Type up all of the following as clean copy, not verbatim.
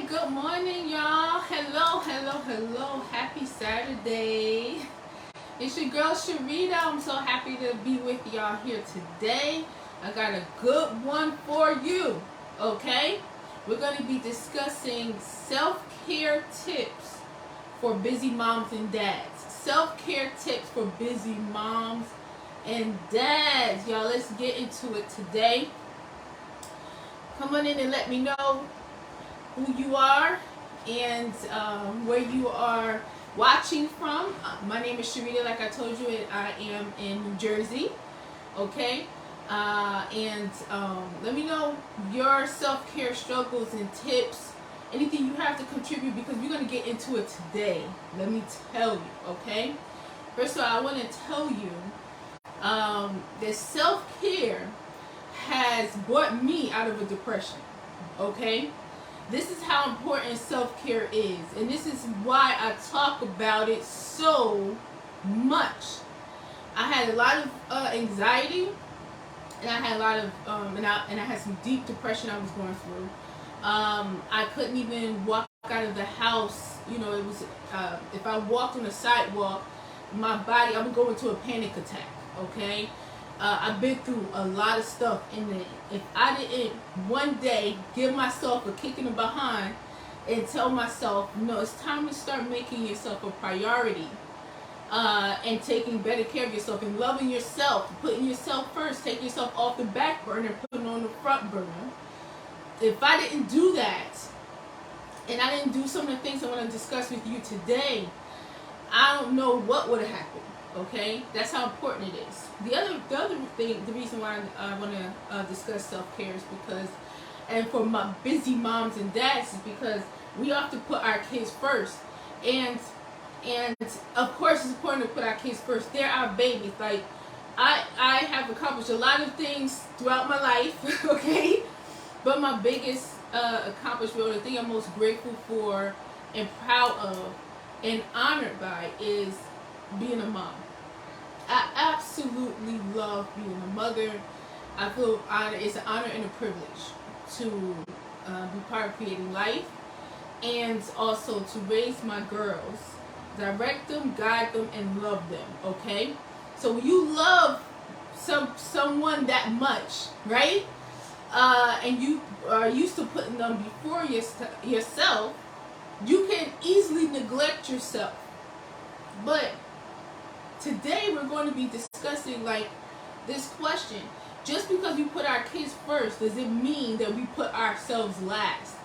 Good morning, y'all. Hello, hello, hello. Happy Saturday. It's your girl Sharita. I'm so happy to be with y'all here today. I got a good one for you. Okay? We're going to be discussing self-care tips for busy moms and dads. Self-care tips for busy moms and dads. Y'all, let's get into it today. Come on in and let me know who you are and where you are watching from. My name is Sharita, like I told you, and I am in New Jersey. Okay? And let me know your self-care struggles and tips, anything you have to contribute, because we're going to get into it today. Let me tell you, okay? First of all, I want to tell you that self-care has brought me out of a depression, okay? This is how important self-care is, and this is why I talk about it so much. I had a lot of anxiety, and I had a lot of and I had some deep depression I was going through. I couldn't even walk out of the house. You know, it was if I walked on the sidewalk, my body, I would go into a panic attack. Okay. I've been through a lot of stuff, and if I didn't one day give myself a kick in the behind and tell myself, no, it's time to start making yourself a priority, and taking better care of yourself and loving yourself, putting yourself first, taking yourself off the back burner, putting on the front burner. If I didn't do that, and I didn't do some of the things I want to discuss with you today, I don't know what would have happened. Okay, that's how important it is. The other thing, the reason why I want to discuss self-care is because, and for my busy moms and dads, is because we have to put our kids first, and of course it's important to put our kids first. They're our babies. Like I have accomplished a lot of things throughout my life, okay, but my biggest accomplishment, or the thing I'm most grateful for and proud of and honored by, is being a mom. I absolutely love being a mother. I feel honored. It's an honor and a privilege to be part of creating life, and also to raise my girls, direct them, guide them, and love them. Okay, so when you love someone that much, right? And you are used to putting them before yourself, you can easily neglect yourself. But today we're going to be discussing this question. Just because we put our kids first, does it mean that we put ourselves last?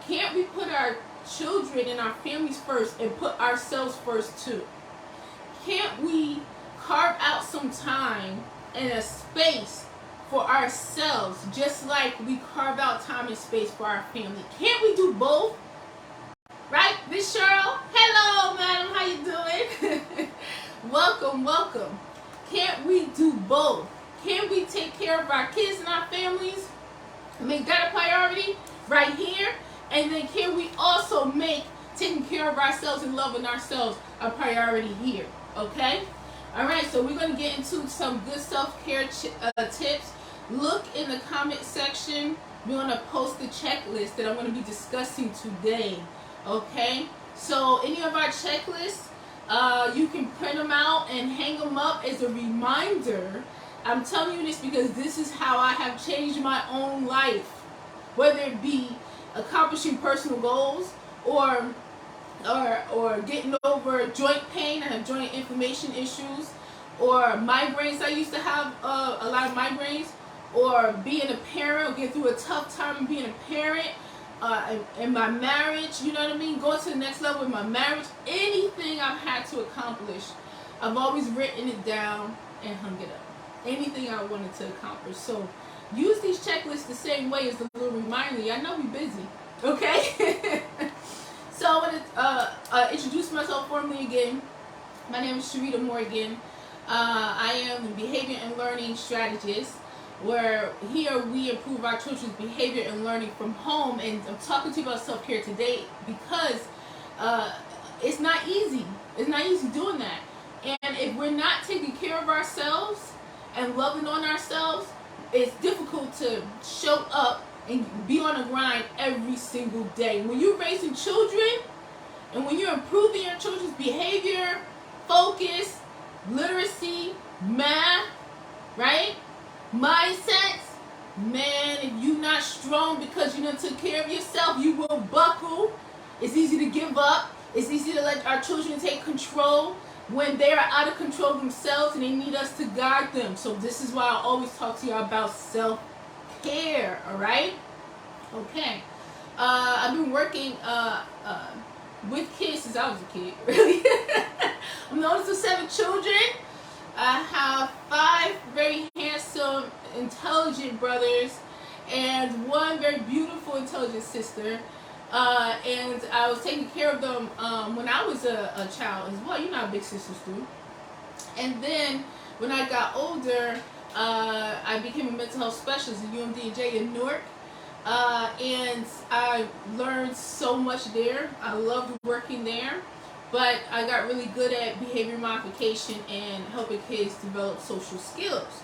Can't we put our children and our families first and put ourselves first too? Can't we carve out some time and a space for ourselves, just like we carve out time and space for our family? Can't we do both? Right, Miss Cheryl? Hello, madam. How you doing? Welcome, welcome. Can't we do both? Can we take care of our kids and our families, make that a priority right here? And then can we also make taking care of ourselves and loving ourselves a priority here? Okay? All right, so we're going to get into some good self-care tips. Look in the comment section. We're going to post the checklist that I'm going to be discussing today. Okay? So any of our checklists, you can print them out and hang them up as a reminder. I'm telling you this because this is how I have changed my own life. Whether it be accomplishing personal goals or getting over joint pain. I have joint inflammation issues, or migraines. I used to have a lot of migraines, or being a parent, or get through a tough time being a parent. In my marriage, you know what I mean? Going to the next level in my marriage. Anything I've had to accomplish, I've always written it down and hung it up. Anything I wanted to accomplish. So use these checklists the same way as a little reminder. I know we're busy, okay? So I want to introduce myself formally again. My name is Sharita Morgan. I am a behavior and learning strategist, where here we improve our children's behavior and learning from home. And I'm talking to you about self-care today because it's not easy. It's not easy doing that. And if we're not taking care of ourselves and loving on ourselves, it's difficult to show up and be on the grind every single day. When you're raising children and when you're improving your children's behavior, focus, literacy, math, right? Mindsets, man, if you're not strong because you done took care of yourself, you will buckle. It's easy to give up. It's easy to let our children take control when they are out of control themselves and they need us to guide them. So this is why I always talk to y'all about self-care, all right? Okay. I've been working with kids since I was a kid, really. I'm the oldest of 7 children. I have 5 very handsome, intelligent brothers and 1 very beautiful, intelligent sister. And I was taking care of them when I was a child as well. You know how big sisters do. And then when I got older, I became a mental health specialist at UMDJ in Newark. And I learned so much there. I loved working there. But I got really good at behavior modification and helping kids develop social skills.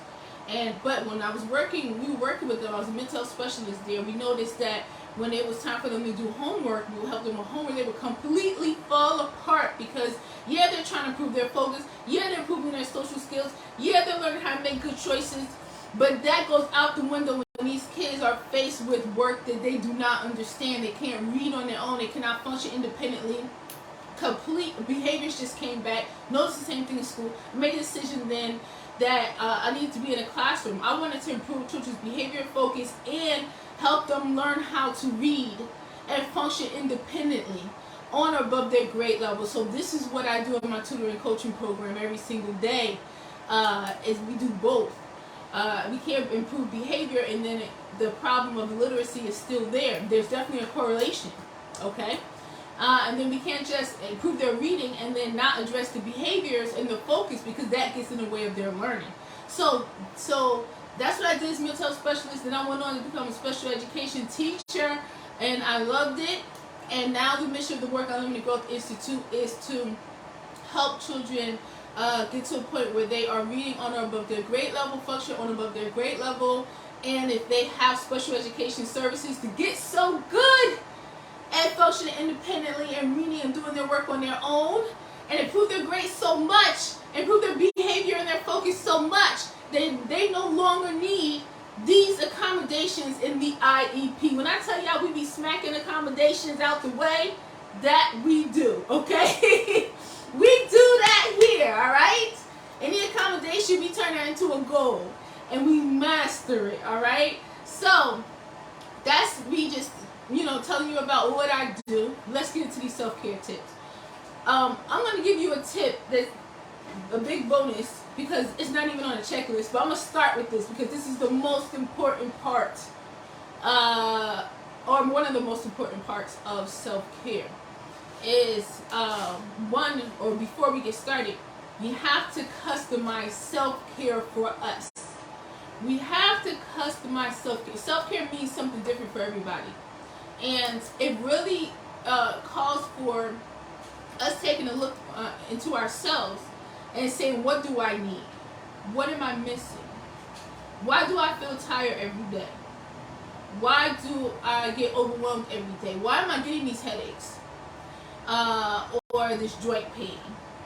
But when I was working, we were working with them. I was a mental health specialist there. We noticed that when it was time for them to do homework, we would help them with homework, they would completely fall apart because, yeah, they're trying to improve their focus. Yeah, they're improving their social skills. Yeah, they're learning how to make good choices. But that goes out the window when these kids are faced with work that they do not understand. They can't read on their own. They cannot function independently. Complete behaviors just came back. Noticed the same thing in school. Made a decision then that I needed to be in a classroom. I wanted to improve children's behavior, focus, and help them learn how to read and function independently on or above their grade level. So this is what I do in my tutoring coaching program every single day. Is we do both. We can't improve behavior, and then the problem of literacy is still there. There's definitely a correlation, okay? And then we can't just improve their reading and then not address the behaviors and the focus because that gets in the way of their learning. So that's what I did as a mental health specialist. Then I went on to become a special education teacher, and I loved it. And now the mission of the Work Unlimited Growth Institute is to help children get to a point where they are reading on or above their grade level, function on or above their grade level, and if they have special education services, to get so good at functioning independently and reading and doing their work on their own, and improve their grades so much, improve their behavior and their focus so much, that they no longer need these accommodations in the IEP. When I tell y'all we be smacking accommodations out the way, that we do, okay? We do that here, all right? Any accommodation, we turn that into a goal, and we master it, all right? So that's me just, telling you about what I do. Let's get into these self-care tips. I'm going to give you a tip that's a big bonus because it's not even on a checklist, but I'm going to start with this because this is the most important part, or one of the most important parts of self-care. Is one, or before we get started, we have to customize self-care for us. We have to customize self-care. Self-care means something different for everybody. And it really calls for us taking a look into ourselves and saying, what do I need? What am I missing? Why do I feel tired every day? Why do I get overwhelmed every day? Why am I getting these headaches? Or this joint pain,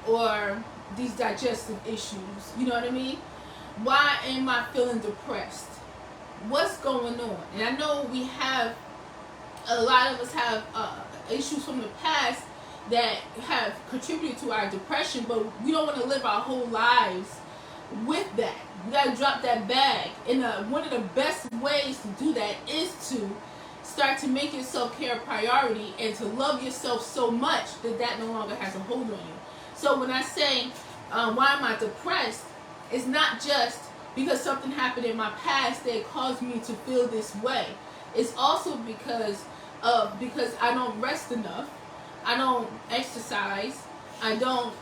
or these digestive issues, you know what I mean? Why am I feeling depressed? What's going on? And I know a lot of us have issues from the past that have contributed to our depression, but we don't want to live our whole lives with that. We got to drop that bag. And one of the best ways to do that is to start to make your self-care a priority and to love yourself so much that no longer has a hold on you. So when I say, why am I depressed, it's not just because something happened in my past that caused me to feel this way. It's also because I don't rest enough, I don't exercise, I don't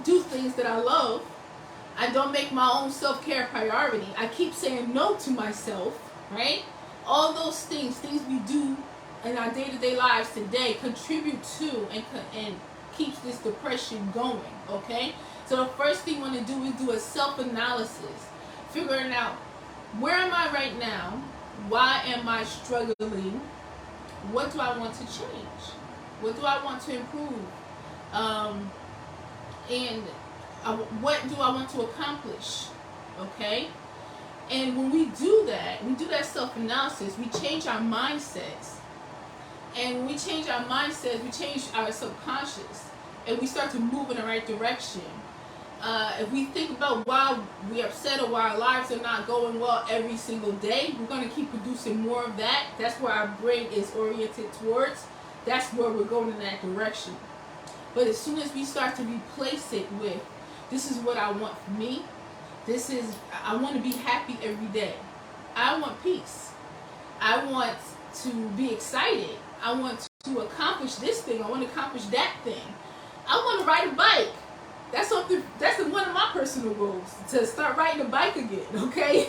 do things that I love, I don't make my own self-care a priority, I keep saying no to myself, right? All those things we do in our day-to-day lives today contribute to and keeps this depression going, okay? So the first thing you want to do is do a self-analysis, figuring out, where am I right now? Why am I struggling? What do I want to change? What do I want to improve? And what do I want to accomplish? Okay? And when we do that self-analysis, we change our mindsets. And when we change our mindsets, we change our subconscious. And we start to move in the right direction. If we think about why we're upset or why our lives are not going well every single day, we're going to keep producing more of that. That's where our brain is oriented towards. That's where we're going in that direction. But as soon as we start to replace it with, this is what I want for me. I want to be happy every day. I want peace. I want to be excited. I want to accomplish this thing. I want to accomplish that thing. I want to ride a bike. That's one of my personal goals, to start riding a bike again, okay?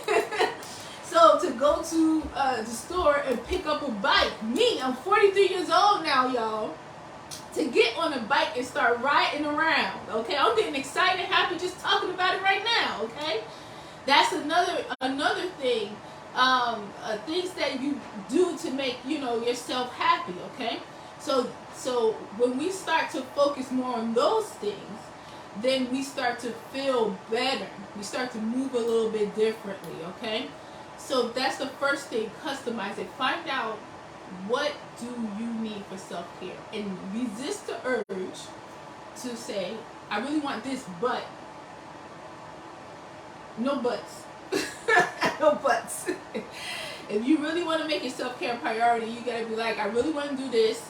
So to go to the store and pick up a bike. Me, I'm 43 years old now, y'all. To get on a bike and start riding around, okay? I'm getting excited, happy just talking about it right now, okay? That's another thing. Things that you do to make, yourself happy, okay? So when we start to focus more on those things, then we start to feel better. We start to move a little bit differently, okay? So that's the first thing, customize it. Find out, what do you need for self-care? And resist the urge to say, I really want this, but. No buts. No buts. If you really want to make your self-care a priority, you got to be like, I really want to do this,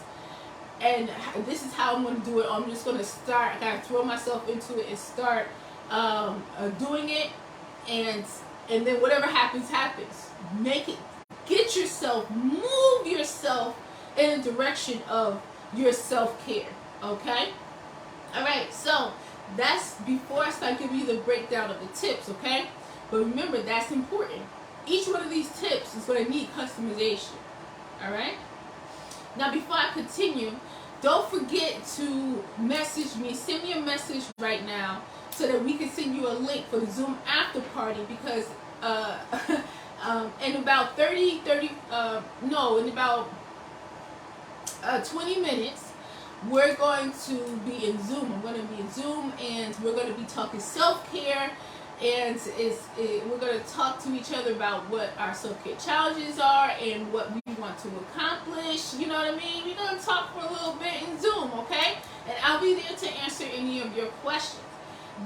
and this is how I'm going to do it. I'm just going to start, I got to throw myself into it and start doing it, and then whatever happens, happens. Make it, get yourself, move yourself in the direction of your self-care, okay? All right, so that's before I start giving you the breakdown of the tips, okay? But remember, that's important. Each one of these tips is going to need customization, all right? Now, before I continue, don't forget to message me. Send me a message right now so that we can send you a link for the Zoom after party, because in about 20 minutes, we're going to be in Zoom. I'm going to be in Zoom, and we're going to be talking self-care, and we're going to talk to each other about what our self-care challenges are and what we want to accomplish. You know what I mean? We're going to talk for a little bit in Zoom, okay? And I'll be there to answer any of your questions.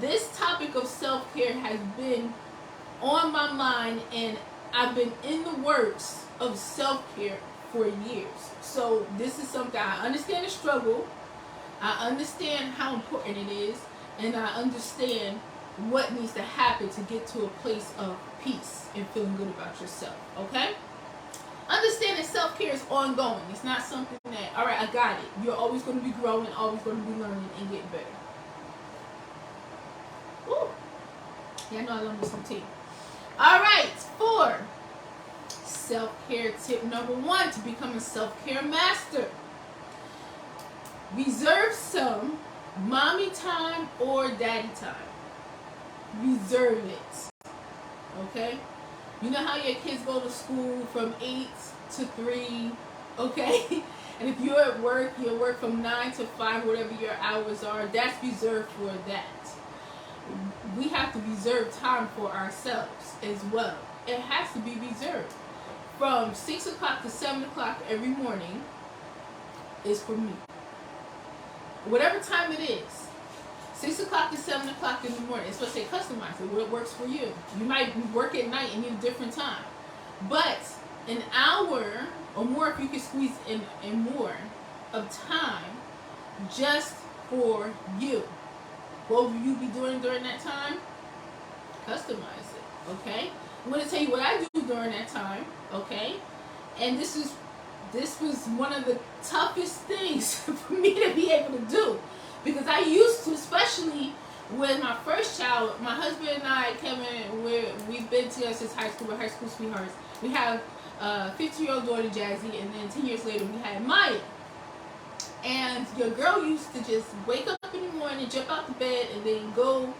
This topic of self-care has been on my mind, and I've been in the works of self-care for years. So this is something, I understand the struggle, I understand how important it is, and I understand what needs to happen to get to a place of peace and feeling good about yourself, okay? Understand that self-care is ongoing. It's not something that, all right, I got it. You're always going to be growing, always going to be learning and getting better. Woo. Yeah, I know I love me some tea. All right, 4. Self-care tip number 1 to become a self-care master. Reserve some mommy time or daddy time. Reserve it. Okay? You know how your kids go to school from 8 to 3, okay? And if you're at work, you work from 9 to 5, whatever your hours are, that's reserved for that. We have to reserve time for ourselves as well. It has to be reserved. From 6 o'clock to 7 o'clock every morning is for me. Whatever time it is, 6 o'clock to 7 o'clock in the morning, it's supposed to say customize it, what works for you. You might work at night and need a different time. But an hour or more, if you can squeeze in more of time just for you. What will you be doing during that time? Customize it, okay? I'm going to tell you what I do during that time, okay? And this was one of the toughest things for me to be able to do, because I used to, especially with my first child, my husband and I, Kevin, we've been together since high school. We're high school sweethearts. We have a 15-year-old daughter, Jazzy, and then 10 years later we had Maya. And your girl used to just wake up in the morning, jump out the bed, and then go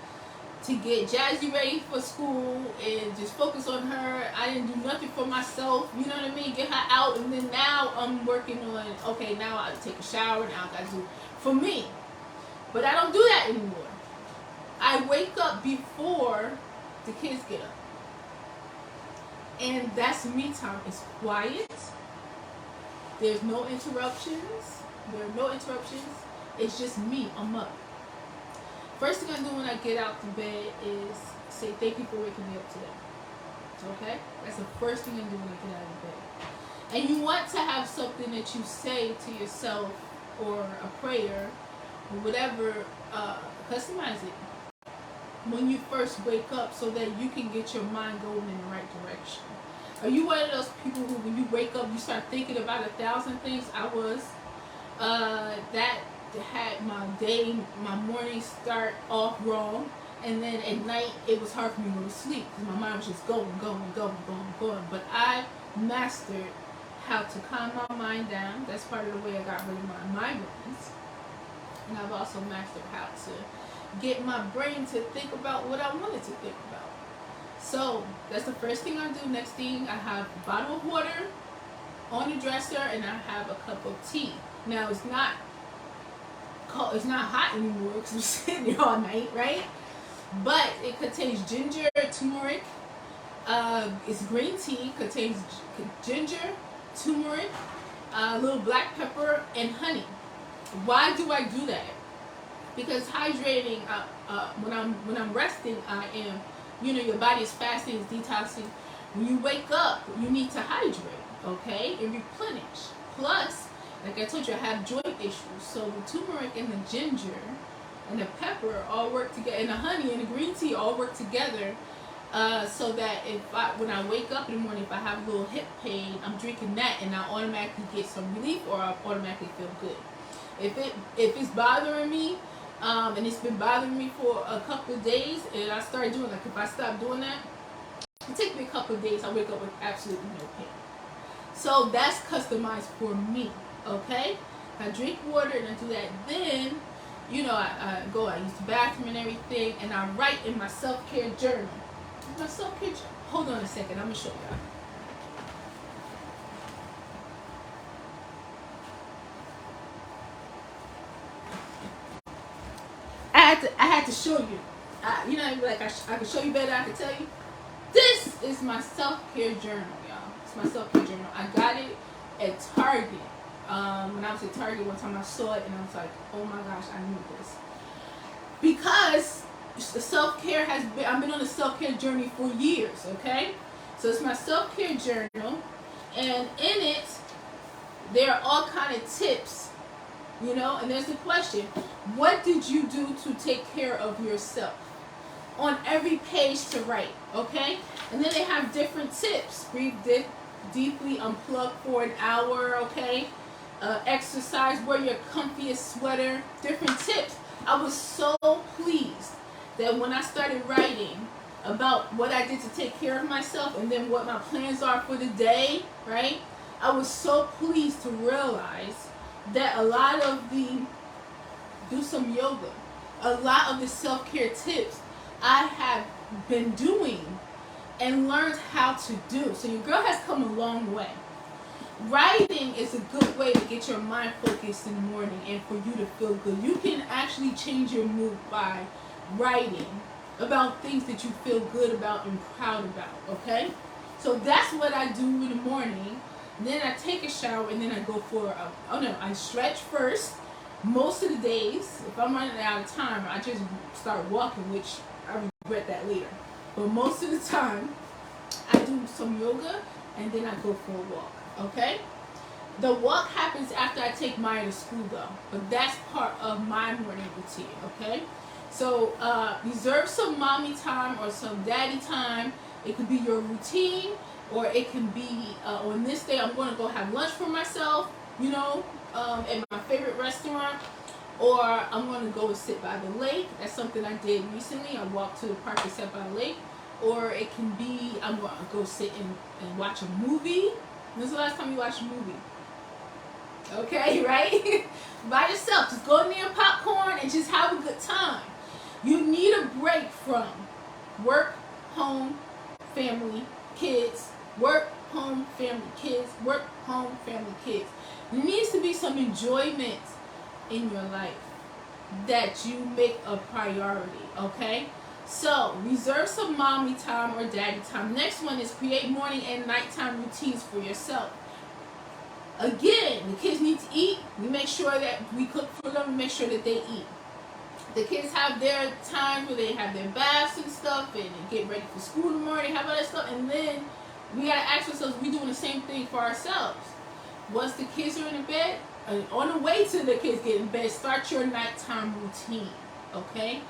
to get Jazzy ready for school and just focus on her. I didn't do nothing for myself, you know what I mean? Get her out, and then now I'm working on, okay, now I take a shower, now I gotta do for me. But I don't do that anymore. I wake up before the kids get up. And that's me time. It's quiet. There's no interruptions. There are no interruptions. It's just me. I'm up. First thing I do when I get out the bed is say thank you for waking me up today. Okay? That's the first thing I do when I get out of bed. And you want to have something that you say to yourself, or a prayer, or whatever, customize it when you first wake up so that you can get your mind going in the right direction. Are you one of those people who when you wake up you start thinking about 1,000 things? I was. That had my day, my morning start off wrong, and then at night it was hard for me to go to sleep because my mind was just going. But I mastered how to calm my mind down. That's part of the way I got rid of my migraines. And I've also mastered how to get my brain to think about what I wanted to think about. So that's the first thing I do. Next thing, I have a bottle of water on the dresser, and I have a cup of tea. Now it's not cold, it's not hot anymore because I'm sitting there all night, right? But it contains ginger, turmeric. It's green tea. Contains ginger, turmeric, a little black pepper, and honey. Why do I do that? Because hydrating, when I'm resting, I am, your body is fasting, it's detoxing. When you wake up, you need to hydrate, okay, and replenish. Plus, like I told you, I have joint issues, so the turmeric and the ginger and the pepper all work together, and the honey and the green tea all work together, so that when I wake up in the morning, if I have a little hip pain, I'm drinking that, and I automatically get some relief, or I automatically feel good. If it's bothering me, and it's been bothering me for a couple of days, and I start doing, like, if I stop doing that, it takes me a couple of days, I wake up with absolutely no pain. So that's customized for me, okay? I drink water and I do that. Then, I use the bathroom and everything, and I write in my self-care journal. My self-care journal. Hold on a second, I'm going to show y'all. I had to show you. I could show you better, I could tell you. This is my self-care journal, y'all. It's my self-care journal. I got it at Target. When I was at Target one time, I saw it and I was like, oh my gosh, I need this. Because the self-care I've been on a self-care journey for years, okay? So it's my self-care journal, and in it, there are all kind of tips, and there's the question, what did you do to take care of yourself? On every page to write, okay? And then they have different tips. Breathe deeply, unplug for an hour, okay? Exercise, wear your comfiest sweater, different tips. I was so pleased that when I started writing about what I did to take care of myself and then what my plans are for the day, right? I was so pleased to realize that a lot of do some yoga, a lot of the self-care tips I have been doing and learned how to do. So your girl has come a long way. Writing is a good way to get your mind focused in the morning and for you to feel good. You can actually change your mood by writing about things that you feel good about and proud about, okay? So that's what I do in the morning. Then I take a shower, and then I go for I stretch first. Most of the days, if I'm running out of time, I just start walking, which I regret that later. But most of the time, I do some yoga, and then I go for a walk, okay? The walk happens after I take Maya to school, though. But that's part of my morning routine, okay? So reserve some mommy time or some daddy time. It could be your routine, or it can be on this day I'm going to go have lunch for myself, at my favorite restaurant, or I'm going to go and sit by the lake. That's something I did recently. I walked to the park and sat by the lake. Or it can be I'm going to go sit and watch a movie. When's the last time you watched a movie? Okay, right? By yourself. Just go in there and popcorn and just have a good time. You need a break from work, home, family, kids, work, home, family, kids, work, home, family, kids. There needs to be some enjoyment in your life that you make a priority, okay? So, reserve some mommy time or daddy time. Next one is create morning and nighttime routines for yourself. Again, the kids need to eat. We make sure that we cook for them. We make sure that they eat. The kids have their time where they have their baths and stuff and get ready for school in the morning, have all that stuff. And then we got to ask ourselves, we doing the same thing for ourselves. Once the kids are in the bed, on the way to the kids getting in bed, start your nighttime routine, okay?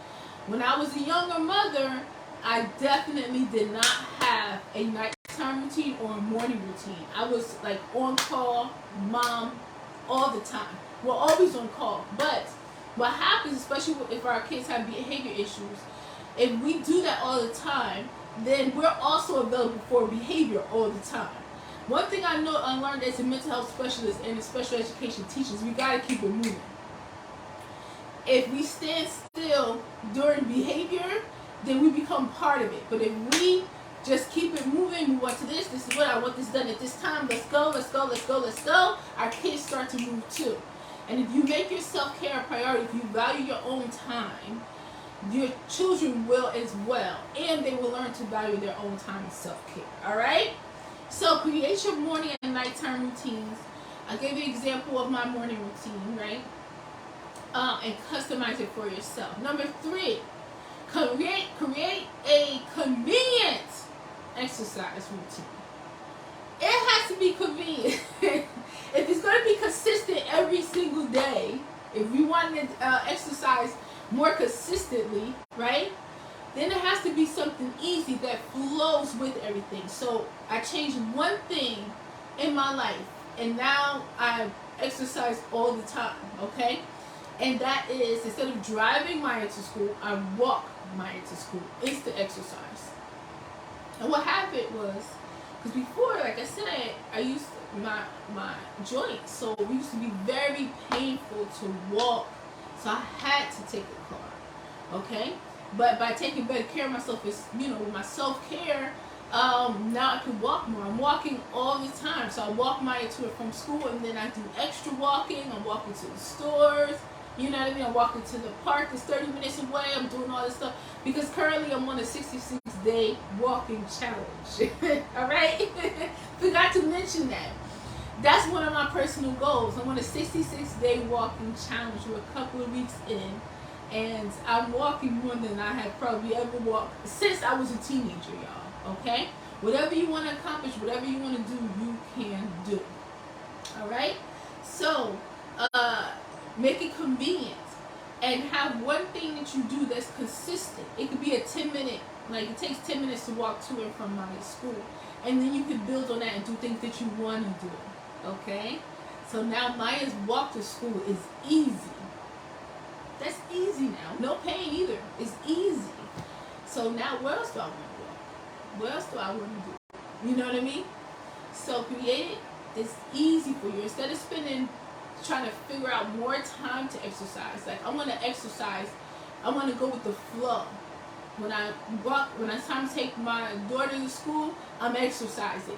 When I was a younger mother, I definitely did not have a nighttime routine or a morning routine. I was like on call, mom, all the time. We're always on call. But what happens, especially if our kids have behavior issues, if we do that all the time, then we're also available for behavior all the time. One thing I learned as a mental health specialist and a special education teacher is we got to keep it moving. If we stand still during behavior, then we become part of it. But if we just keep it moving, move on to this is what I want this done at this time, let's go, let's go, let's go, let's go, our kids start to move too. And if you make your self-care a priority, if you value your own time, your children will as well. And they will learn to value their own time and self-care. All right? So create your morning and nighttime routines. I gave you an example of my morning routine, right? And customize it for yourself. Number 3, create a convenient exercise routine. It has to be convenient. If it's going to be consistent every single day, if we want to exercise more consistently, right? Then it has to be something easy that flows with everything. So I changed one thing in my life, and now I exercise all the time, okay? And that is, instead of driving Maya to school, I walk Maya to school. It's the exercise. And what happened was, because before, like I said, I used my joints, so it used to be very painful to walk. So I had to take a car, okay? But by taking better care of myself, with my self-care, now I can walk more. I'm walking all the time. So I walk Maya to and from school, and then I do extra walking. I'm walking to the stores. You know what I mean? I'm walking to the park that's 30 minutes away. I'm doing all this stuff. Because currently I'm on a 66-day walking challenge. All right? Forgot to mention that. That's one of my personal goals. I'm on a 66-day walking challenge. We're a couple of weeks in. And I'm walking more than I have probably ever walked since I was a teenager, y'all. Okay? Whatever you want to accomplish, whatever you want to do, you can do. All right? So, make it convenient. And have one thing that you do that's consistent. It could be a 10-minute, like it takes 10 minutes to walk to and from my school. And then you can build on that and do things that you want to do. Okay? So now Maya's walk to school is easy. That's easy now. No pain either. It's easy. So now what else do I want to do? What else do I want to do? You know what I mean? So create it. It's easy for you. Instead of trying to figure out more time to exercise. Like, I want to exercise. I want to go with the flow. When it's time to take my daughter to school, I'm exercising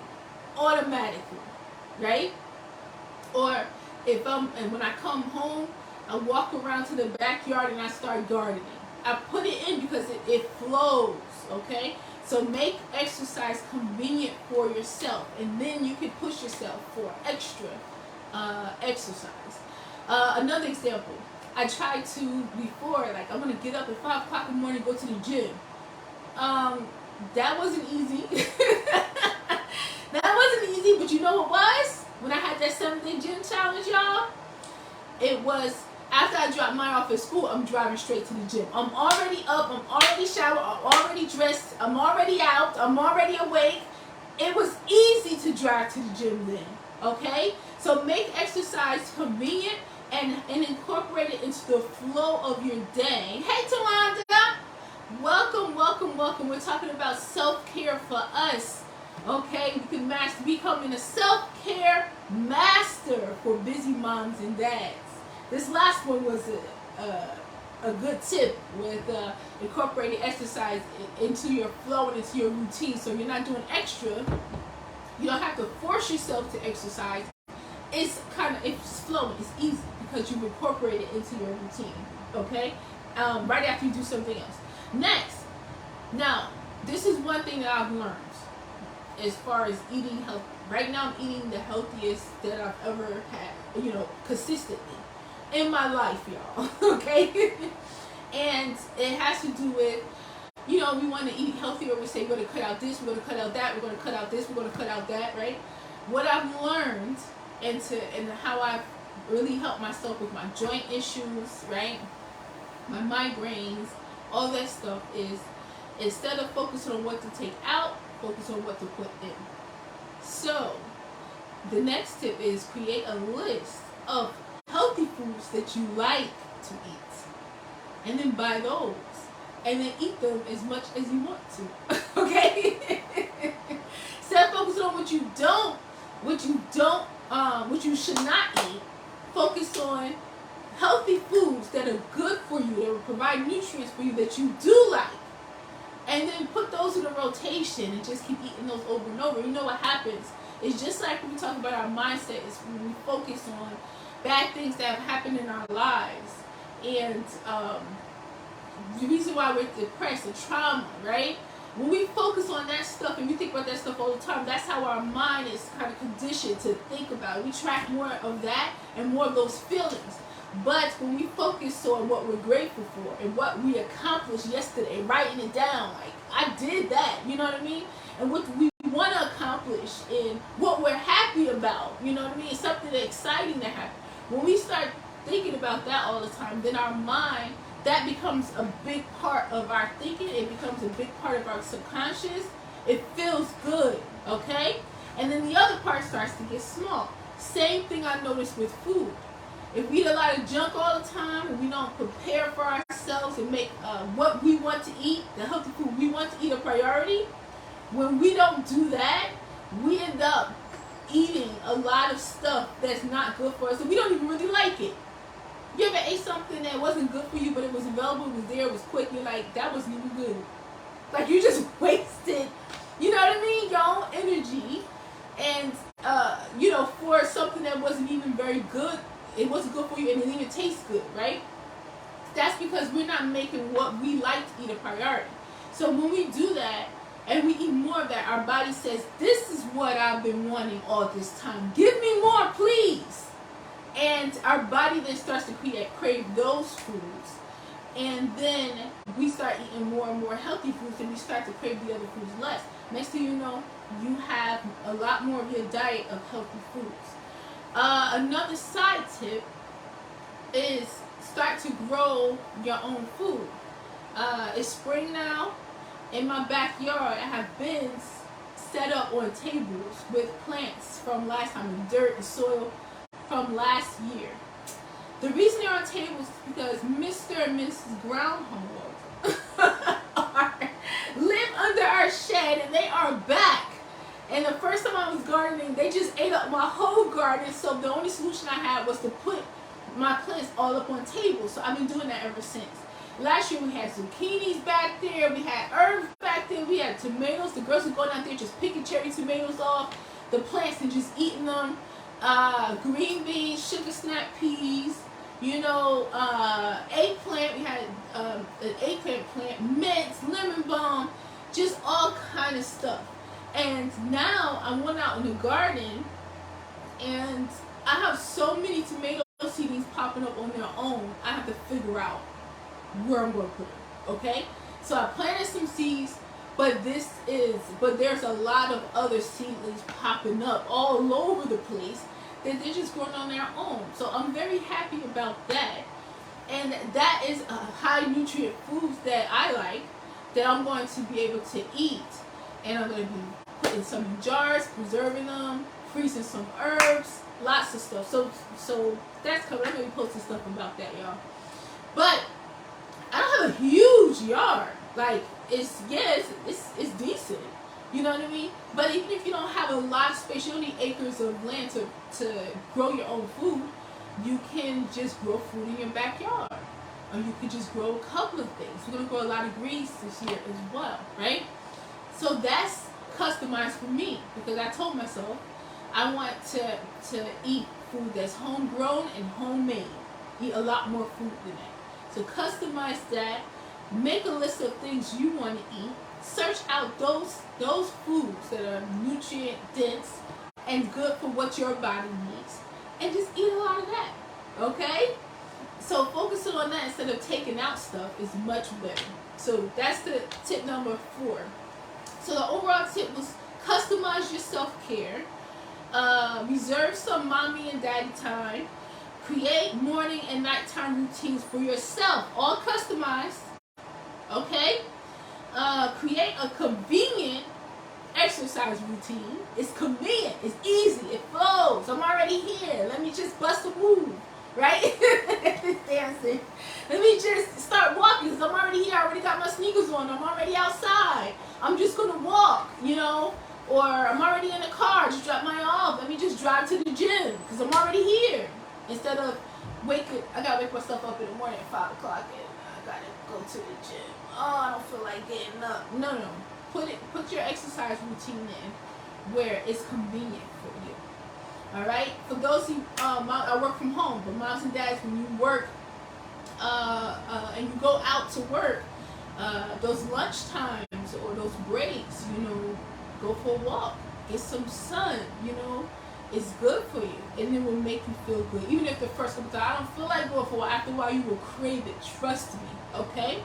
automatically, right? Or when I come home, I walk around to the backyard and I start gardening. I put it in because it flows, okay? So make exercise convenient for yourself, and then you can push yourself for extra exercise. Another example, I tried to before, like I'm going to get up at 5 o'clock in the morning and go to the gym. That wasn't easy. That wasn't easy, but you know what was? When I had that 7-day gym challenge, y'all, it was after I dropped mine off at school, I'm driving straight to the gym. I'm already up, I'm already showered, I'm already dressed, I'm already out, I'm already awake. It was easy to drive to the gym then, okay? So make exercise convenient and incorporate it into the flow of your day. Hey, Tawanda! Welcome, welcome, welcome. We're talking about self-care for us. Okay, you can becoming a self-care master for busy moms and dads. This last one was a good tip with incorporating exercise into your flow and into your routine. So you're not doing extra. You don't have to force yourself to exercise. It's flowing. It's easy because you've incorporated it into your routine. Okay, right after you do something else. Next, now this is one thing that I've learned as far as eating healthy. Right now, I'm eating the healthiest that I've ever had. Consistently in my life, y'all. Okay, and it has to do with, we want to eat healthier. We say we're going to cut out this, we're going to cut out that, we're going to cut out this, we're going to cut out that, right? What I've learned and how I've really helped myself with my joint issues, right? My migraines, all that stuff is, instead of focusing on what to take out, focus on what to put in. So the next tip is create a list of healthy foods that you like to eat, and then buy those, and then eat them as much as you want to. Okay. Instead of focusing on what you should not eat, focus on healthy foods that are good for you, that will provide nutrients for you, that you do like, and then put those in a rotation and just keep eating those over and over. You know what happens? It's just like when we talk about our mindset, is when we focus on bad things that have happened in our lives, and the reason why we're depressed, the trauma, right? When we focus on that stuff and we think about that stuff all the time, that's how our mind is kind of conditioned to think about it. We track more of that and more of those feelings. But when we focus on what we're grateful for and what we accomplished yesterday, writing it down, like, I did that, you know what I mean? And what we want to accomplish and what we're happy about, you know what I mean? It's something exciting that happened. When we start thinking about that all the time, then our mind, that becomes a big part of our thinking. It becomes a big part of our subconscious. It feels good, okay? And then the other part starts to get small. Same thing I noticed with food. If we eat a lot of junk all the time and we don't prepare for ourselves and make what we want to eat, the healthy food we want to eat, a priority, when we don't do that, we end up eating a lot of stuff that's not good for us and we don't even really like it. You ever ate something that wasn't good for you, but it was available, it was there, it was quick, you're like, that wasn't even good. Like, you just wasted, you know what I mean, your own energy, and, for something that wasn't even very good. It wasn't good for you and it didn't even taste good, right? That's because we're not making what we like to eat a priority. So when we do that and we eat more of that, our body says, this is what I've been wanting all this time. Give me more, please. And our body then starts to crave those foods. And then we start eating more and more healthy foods, and we start to crave the other foods less. Next thing you know, you have a lot more of your diet of healthy foods. Another side tip is start to grow your own food. It's spring now. In my backyard, I have bins set up on tables with plants from last time, and dirt and soil from last year. The reason they're on tables is because Mr. and Mrs. Groundhog live under our shed, and they are back. And the first time I was gardening, they just ate up my whole garden. So the only solution I had was to put my plants all up on tables. So I've been doing that ever since. Last year we had zucchinis back there. We had herbs back there. We had tomatoes. The girls would go down there just picking cherry tomatoes off the plants and just eating them. Green beans, sugar snap peas, eggplant. We had an eggplant plant, mints, lemon balm, just all kind of stuff. And now I went out in the garden and I have so many tomato seedlings popping up on their own. I have to figure out where I'm going to put them, okay? So I planted some seeds, but there's a lot of other seedlings popping up all over the place that they're just growing on their own. So I'm very happy about that. And that is high nutrient foods that I like, that I'm going to be able to eat. And I'm going to be putting some in jars, preserving them, freezing some herbs, lots of stuff. So that's coming. I'm going to be posting stuff about that, y'all. But I don't have a huge yard. Like, it's decent. You know what I mean? But even if you don't have a lot of space, you don't need acres of land to grow your own food, you can just grow food in your backyard. or you could just grow a couple of things. We're gonna grow a lot of greens this year as well, right? So that's customized for me because I told myself I want to eat food that's homegrown and homemade. Eat a lot more food than that. So customize that. Make a list of things you want to eat. Search out those foods that are nutrient dense and good for what your body needs, and just eat a lot of that. Okay? So focusing on that instead of taking out stuff is much better. So that's the tip number 4. So the overall tip was customize your self-care. Reserve some mommy and daddy time. Create morning and nighttime routines for yourself, all customized. Okay? Create a convenient exercise routine. It's convenient, it's easy, it flows. I'm already here. Let me just bust a move, right? Dancing. Let me just start walking because I'm already here. I already got my sneakers on. I'm already outside. I'm just gonna walk, or I'm already in the car. Just drop mine off. Let me just drive to the gym because I'm already here. Instead of I gotta wake myself up in the morning at 5 o'clock and I gotta go to the gym. Oh, I don't feel like getting up. No. Put your exercise routine in where it's convenient for you. All right. For those who I work from home, but moms and dads, when you work and you go out to work, those lunch times or those breaks, go for a walk, get some sun, it's good for you, and it will make you feel good. Even if the first couple times I don't feel like going for a walk, after a while you will crave it. Trust me. Okay.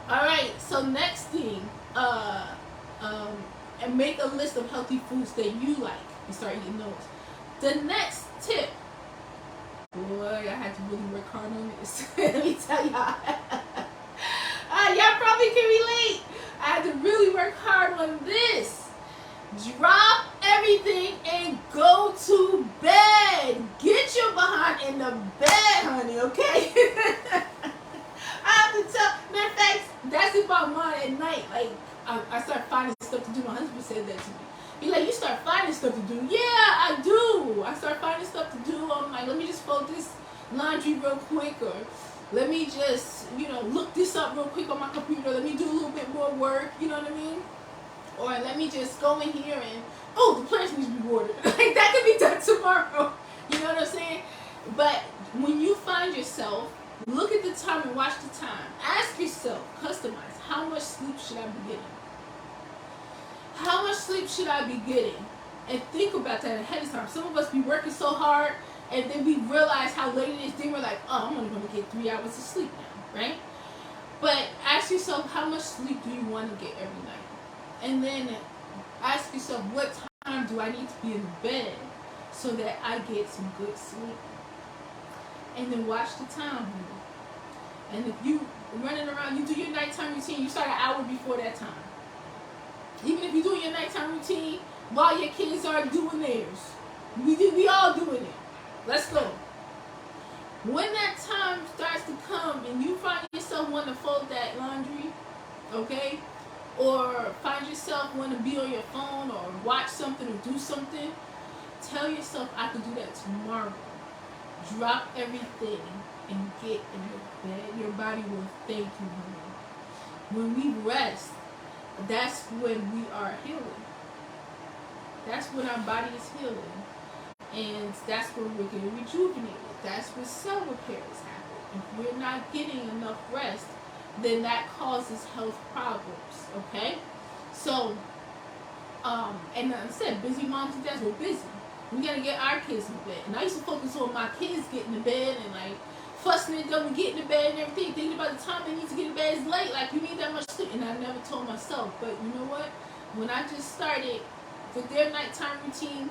All right. So next thing, and make a list of healthy foods that you like and start eating those. The next tip, boy, I had to really work hard on this. Let me tell y'all. Y'all probably can relate. I had to really work hard on this. Drop everything and go to bed. Get your behind in the bed, honey, okay? I have to tell, matter of fact, that's about mine at night. Like, I start finding stuff to do. My husband said that to me. Be like, you start finding stuff to do. Yeah, I do. I start finding stuff to do. I'm like, let me just fold this laundry real quick, or let me just, look this up real quick on my computer. Let me do a little bit more work. You know what I mean? Or let me just go in here and, the plants need to be watered. Like, that could be done tomorrow. You know what I'm saying? But when you find yourself, look at the time and watch the time. Ask yourself, customize, how much sleep should I be getting? How much sleep should I be getting? And think about that ahead of time. Some of us be working so hard, and then we realize how late it is. Then we're like, I'm only going to get 3 hours of sleep now, right? But ask yourself, how much sleep do you want to get every night? And then ask yourself, what time do I need to be in bed so that I get some good sleep? And then watch the time. And if you running around, you do your nighttime routine, you start an hour before that time. Even if you're doing your nighttime routine while your kids are doing theirs. We all doing it. Let's go. When that time starts to come and you find yourself wanting to fold that laundry, okay? Or find yourself wanting to be on your phone or watch something or do something, tell yourself, I could do that tomorrow. Drop everything and get in the bed. Your body will thank you, honey. When we rest, that's when we are healing. That's when our body is healing. And that's when we're getting rejuvenated. That's when cell repair is happening. If we're not getting enough rest, then that causes health problems, okay? So, and like I said, busy moms and dads, we're busy. We gotta get our kids in bed. And I used to focus on my kids getting to bed and like fussing at them and getting to bed and everything, thinking about the time they need to get to bed is late, like you need that much sleep. And I never told myself, but you know what? When I just started with their nighttime routine,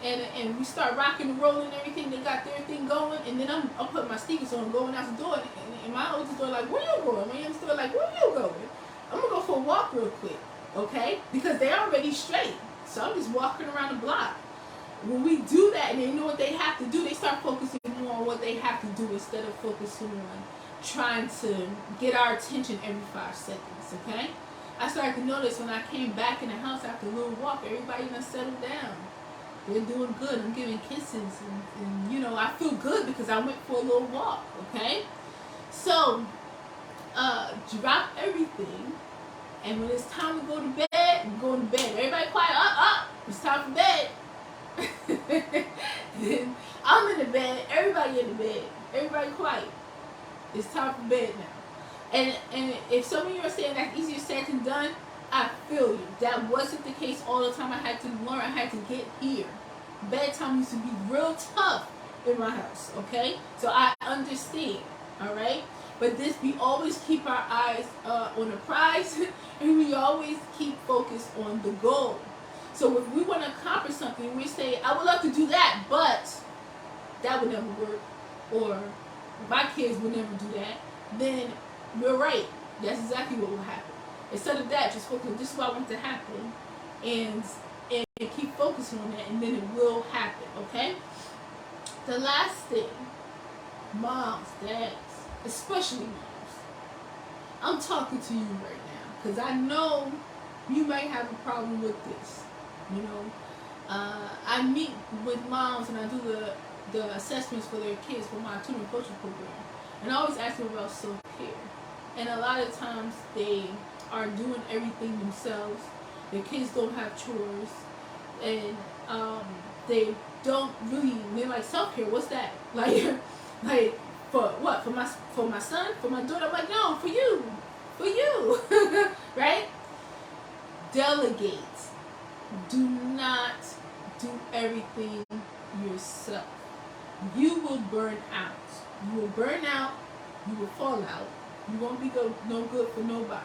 and we start rocking and rolling and everything, they got their thing going, and then I'm putting my sneakers on, going out the door, and my oldest daughter like, where you going? My youngest daughter like, where you going? I'm gonna go for a walk real quick, okay? Because they're already straight, so I'm just walking around the block. When we do that and they know what they have to do, they start focusing more on what they have to do instead of focusing on trying to get our attention every 5 seconds, okay? I started to notice when I came back in the house after a little walk, everybody done settled down. They're doing good. I'm giving kisses, and I feel good because I went for a little walk, okay? So, drop everything, and when it's time to go to bed, you go to bed. Everybody quiet, up, it's time for bed. Then I'm in the bed, everybody in the bed, everybody quiet. It's time for bed now. And if some of you are saying that's easier said than done, I feel you. That wasn't the case all the time. I had to learn, I had to get here. Bedtime used to be real tough in my house, okay? So I understand, all right? But we always keep our eyes on the prize, and we always keep focused on the goal. So if we want to accomplish something, we say, I would love to do that, but that would never work, or my kids would never do that, then we're right. That's exactly what will happen. Instead of that, just focus on this is what I want to happen, and keep focusing on that, and then it will happen, okay? The last thing, moms, dads, especially moms, I'm talking to you right now, because I know you might have a problem with this, you know. I meet with moms, and I do the assessments for their kids for my tutoring coaching program, and I always ask them about self-care, and a lot of times they are doing everything themselves. Their kids don't have chores, and they don't really. They're like, self-care, what's that? Like for what? For my son, for my daughter? I'm like, no, for you, right? Delegate. Do not do everything yourself. You will burn out. You will burn out. You will fall out. You won't be no good for nobody.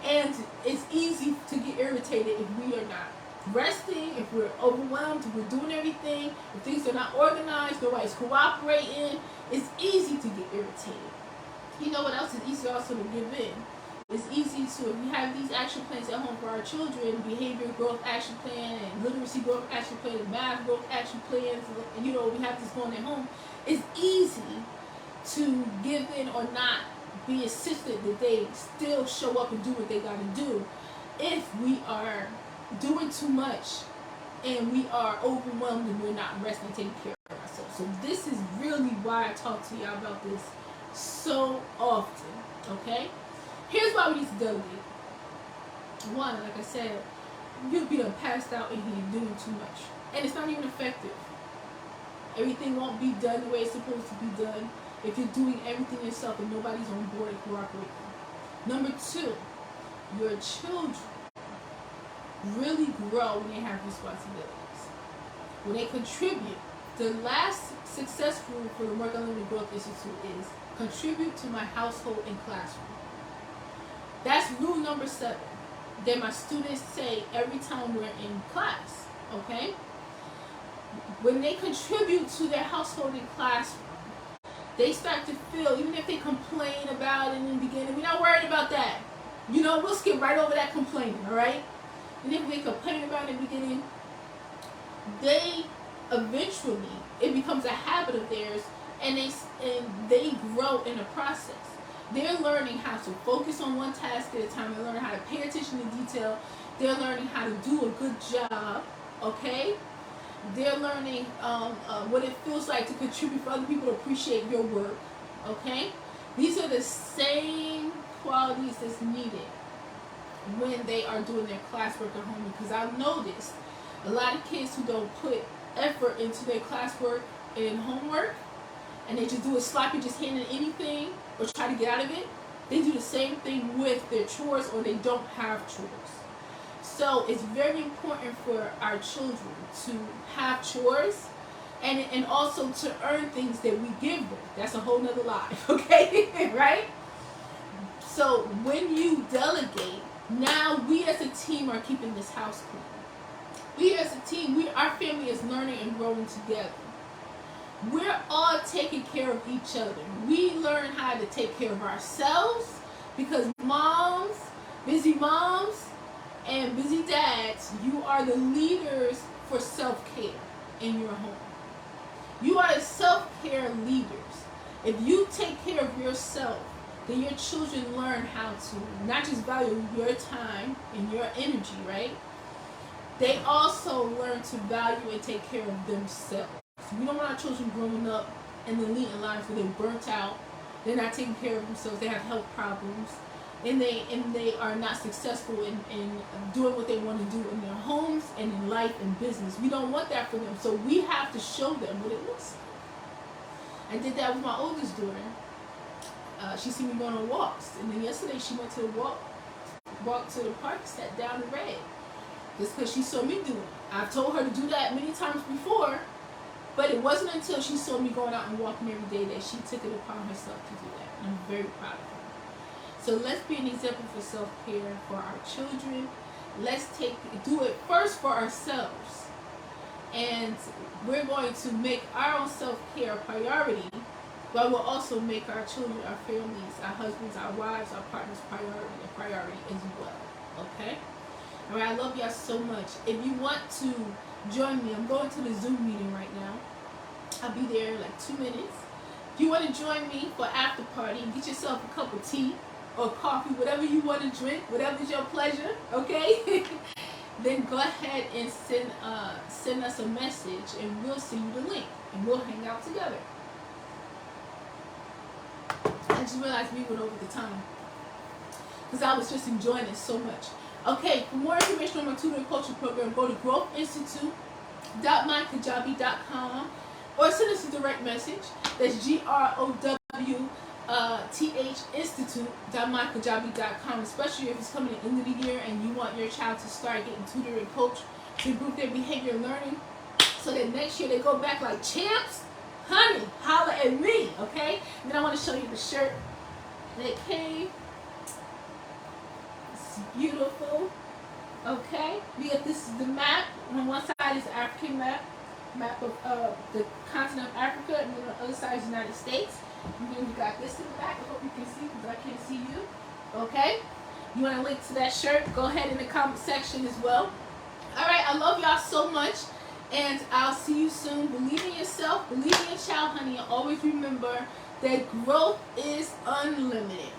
And it's easy to get irritated if we are not resting, if we're overwhelmed, if we're doing everything, if things are not organized, nobody's cooperating. It's easy to get irritated. You know what else is easy also to give in? It's easy to, if we have these action plans at home for our children, behavior growth action plan, and literacy growth action plan, and math growth action plans, and you know, we have this going at home. It's easy to give in or not be insistent that they still show up and do what they got to do if we are doing too much and we are overwhelmed and we're not resting and taking care of ourselves. So this is really why I talk to y'all about this so often, okay? Here's why we need to delegate. One, like I said, you'll be passed out in here doing too much, and it's not even effective. Everything won't be done the way it's supposed to be done if you're doing everything yourself and nobody's on board and cooperating. Number two, your children really grow when they have responsibilities. When they contribute. The last success rule for the Work Unlimited Growth Institute is contribute to my household and classroom. That's rule number 7 that my students say every time we're in class, okay? When they contribute to their household and classroom, they start to feel, even if they complain about it in the beginning, we're not worried about that. You know, we'll skip right over that complaining, all right? And if they complain about it in the beginning, they eventually, it becomes a habit of theirs, and they grow in the process. They're learning how to focus on one task at a time. They're learning how to pay attention to detail. They're learning how to do a good job, okay? They're learning what it feels like to contribute for other people to appreciate your work, okay? These are the same qualities that's needed when they are doing their classwork at home, because I've noticed a lot of kids who don't put effort into their classwork and homework, and they just do it sloppy, just handing anything or try to get out of it. They do the same thing with their chores, or they don't have chores. So it's very important for our children to have chores, and also to earn things that we give them. That's a whole nother life, okay? Right? So when you delegate, now we as a team are keeping this house clean. We as a team, our family is learning and growing together. We're all taking care of each other. We learn how to take care of ourselves, because moms, busy moms, and busy dads, you are the leaders for self-care in your home. You are the self-care leaders. If you take care of yourself, then your children learn how to not just value your time and your energy, right? They also learn to value and take care of themselves. We don't want our children growing up and then leading lives where they're burnt out, they're not taking care of themselves, they have health problems, and they are not successful in doing what they want to do in their homes and in life and business. We don't want that for them, so we have to show them what it looks like. I did that with my oldest daughter. She seen me going on walks, and then yesterday she went to the walk to the park, sat down and read. Just because she saw me do it. I've told her to do that many times before, but it wasn't until she saw me going out and walking every day that she took it upon herself to do that. And I'm very proud of her. So let's be an example for self-care for our children. Let's do it first for ourselves. And we're going to make our own self-care a priority, but we'll also make our children, our families, our husbands, our wives, our partners a priority as well. Okay? All right, I love y'all so much. If you want to join me, I'm going to the Zoom meeting right now. I'll be there in like 2 minutes. If you want to join me for after party, get yourself a cup of tea or coffee, whatever you want to drink, whatever's your pleasure, okay? Then go ahead and send us a message, and we'll send you the link, and we'll hang out together. I just realized we went over the time because I was just enjoying it so much. Okay, for more information on my tutoring coaching program, go to growthinstitute.mykajabi.com or send us a direct message. That's GROWTH Institute.mykajabi.com, especially if it's coming at the end of the year and you want your child to start getting tutored and coached to improve their behavior and learning so that next year they go back like champs. Honey, holla at me, okay? And then I want to show you the shirt that came. Beautiful. Okay, this is the map. On one side is the African map of the continent of Africa, and then on the other side is the United States. And then we got this in the back. I hope you can see because I can't see you. Okay, you want a link to that shirt? Go ahead in the comment section as well. All right, I love y'all so much, and I'll see you soon. Believe in yourself, believe in your child, honey, and always remember that growth is unlimited.